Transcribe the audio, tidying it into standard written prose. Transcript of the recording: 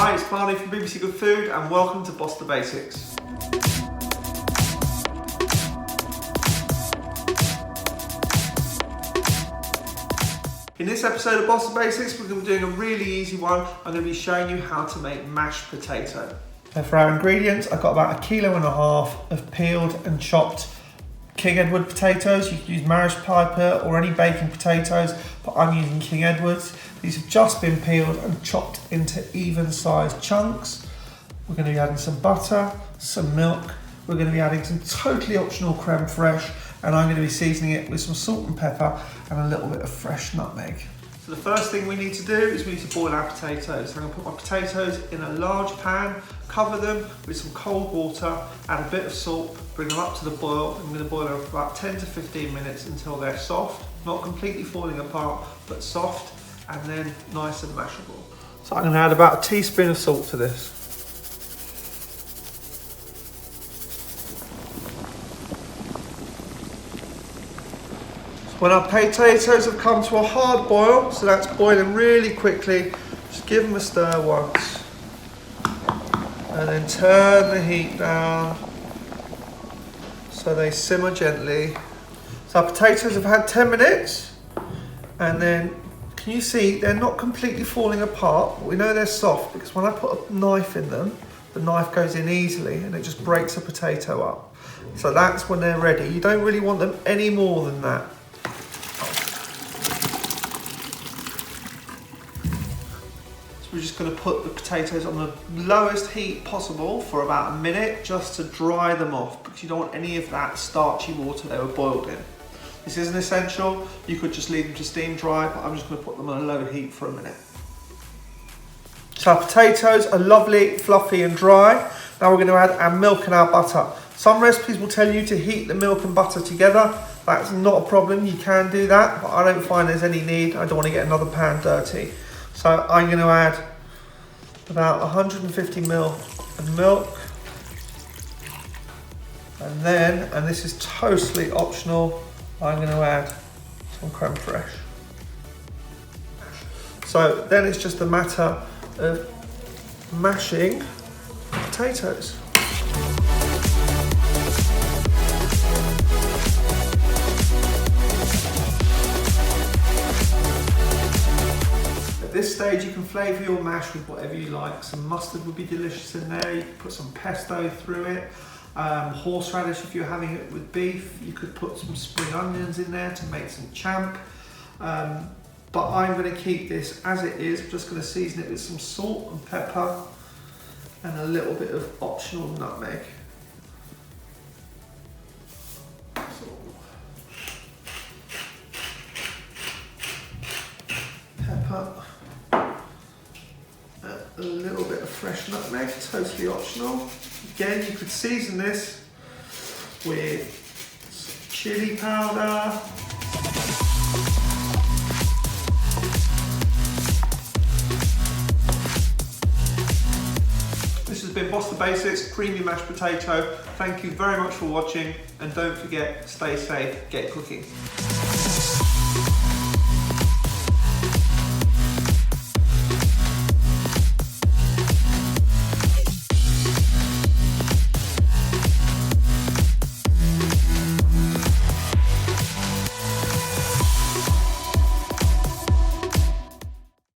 Hi, it's Barney from BBC Good Food and welcome to Boss the Basics. In this episode of Boss the Basics, we're going to be doing a really easy one. I'm going to be showing you how to make mashed potato. So for our ingredients, I've got about 1.5 kilos of peeled and chopped King Edward potatoes. You can use Marish Piper or any baking potatoes, but I'm using King Edwards. These have just been peeled and chopped into even sized chunks. We're going to be adding some butter, some milk. We're going to be adding some totally optional crème fraîche, and I'm going to be seasoning it with some salt and pepper and a little bit of fresh nutmeg. So the first thing we need to do is we need to boil our potatoes. So I'm going to put my potatoes in a large pan, cover them with some cold water, add a bit of salt, bring them up to the boil. I'm going to boil them for about 10 to 15 minutes until they're soft, not completely falling apart, but soft and then nice and mashable. So I'm going to add about a teaspoon of salt to this. When our potatoes have come to a hard boil, so that's boiling really quickly, just give them a stir once. And then turn the heat down so they simmer gently. So our potatoes have had 10 minutes, and then can you see they're not completely falling apart, but we know they're soft because when I put a knife in them, the knife goes in easily and it just breaks a potato up. So that's when they're ready. You don't really want them any more than that. We're just going to put the potatoes on the lowest heat possible for about a minute just to dry them off, because you don't want any of that starchy water they were boiled in. This isn't essential, you could just leave them to steam dry, but I'm just going to put them on a low heat for a minute. So our potatoes are lovely, fluffy and dry. Now we're going to add our milk and our butter. Some recipes will tell you to heat the milk and butter together. That's not a problem, you can do that, but I don't find there's any need. I don't want to get another pan dirty. So I'm going to add about 150 ml of milk, and then, and this is totally optional, I'm going to add some crème fraîche. So then it's just a matter of mashing potatoes. At this stage you can flavour your mash with whatever you like. Some mustard would be delicious in there, you could put some pesto through it, horseradish if you're having it with beef, you could put some spring onions in there to make some champ, but I'm going to keep this as it is. I'm just going to season it with some salt and pepper and a little bit of optional nutmeg. Pepper. A little bit of fresh nutmeg, totally optional. Again, you could season this with some chilli powder. This has been Boss the Basics, creamy mashed potato. Thank you very much for watching, and don't forget, stay safe, get cooking.